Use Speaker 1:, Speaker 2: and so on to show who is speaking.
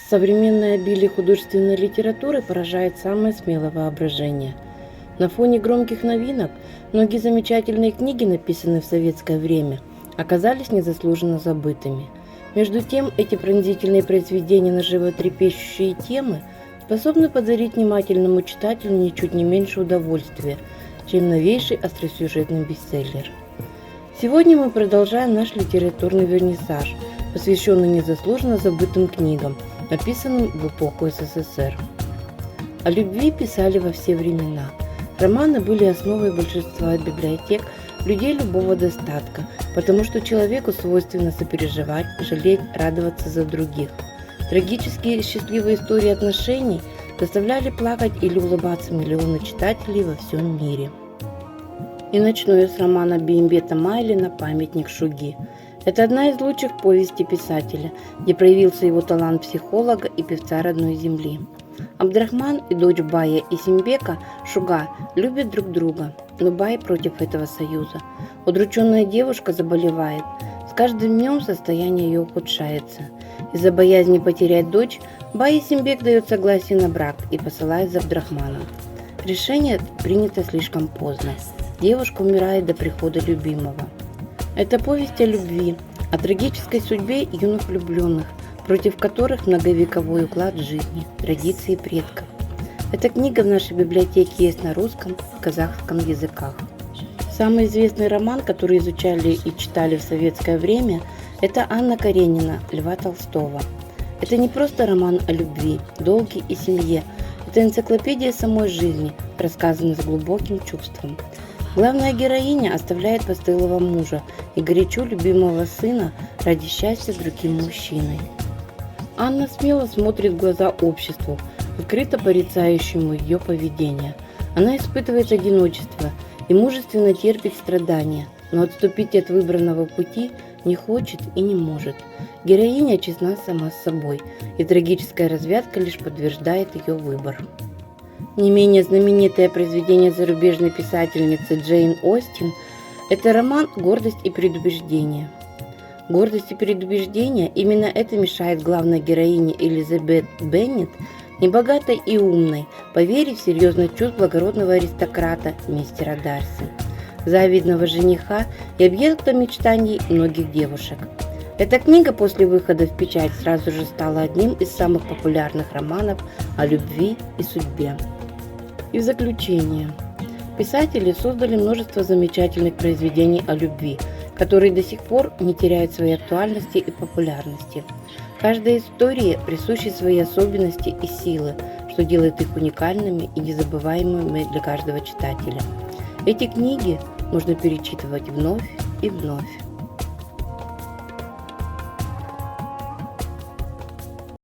Speaker 1: Современное обилие художественной литературы поражает самое смелое воображение. На фоне громких новинок многие замечательные книги, написанные в советское время, оказались незаслуженно забытыми. Между тем, эти пронзительные произведения на животрепещущие темы способны подарить внимательному читателю ничуть не меньше удовольствия, чем новейший остросюжетный бестселлер. Сегодня мы продолжаем наш литературный вернисаж, посвященный незаслуженно забытым книгам, написанным в эпоху СССР. О любви писали во все времена. Романы были основой большинства библиотек людей любого достатка, потому что человеку свойственно сопереживать, жалеть, радоваться за других. Трагические и счастливые истории отношений заставляли плакать или улыбаться миллионы читателей во всем мире. И начну я с романа Беймбета Майлина «Памятник Шуги». Это одна из лучших повестей писателя, где проявился его талант психолога и певца родной земли. Абдрахман и дочь Бая Исимбека, Шуга, любят друг друга, но Бай против этого союза. Удрученная девушка заболевает. С каждым днем состояние ее ухудшается. Из-за боязни потерять дочь, Бай Исимбек дает согласие на брак и посылает за Абдрахманом. Решение принято слишком поздно. Девушка умирает до прихода любимого. Это повесть о любви, о трагической судьбе юных влюбленных, против которых многовековой уклад жизни, традиции предков. Эта книга в нашей библиотеке есть на русском и казахском языках. Самый известный роман, который изучали и читали в советское время, это Анна Каренина Льва Толстого. Это не просто роман о любви, долге и семье, это энциклопедия самой жизни, рассказанная с глубоким чувством. Главная героиня оставляет постылого мужа и горячо любимого сына ради счастья с другим мужчиной. Анна смело смотрит в глаза обществу, открыто порицающему ее поведение. Она испытывает одиночество и мужественно терпит страдания, но отступить от выбранного пути не хочет и не может. Героиня честна сама с собой, и трагическая развязка лишь подтверждает ее выбор. Не менее знаменитое произведение зарубежной писательницы Джейн Остин – это роман «Гордость и предубеждение». «Гордость и предубеждение» – именно это мешает главной героине Элизабет Беннет, небогатой и умной, поверить в серьезность чувств благородного аристократа мистера Дарси, завидного жениха и объекта мечтаний многих девушек. Эта книга после выхода в печать сразу же стала одним из самых популярных романов о любви и судьбе. И в заключение. Писатели создали множество замечательных произведений о любви, которые до сих пор не теряют своей актуальности и популярности. Каждой истории присущи свои особенности и силы, что делает их уникальными и незабываемыми для каждого читателя. Эти книги можно перечитывать вновь и вновь.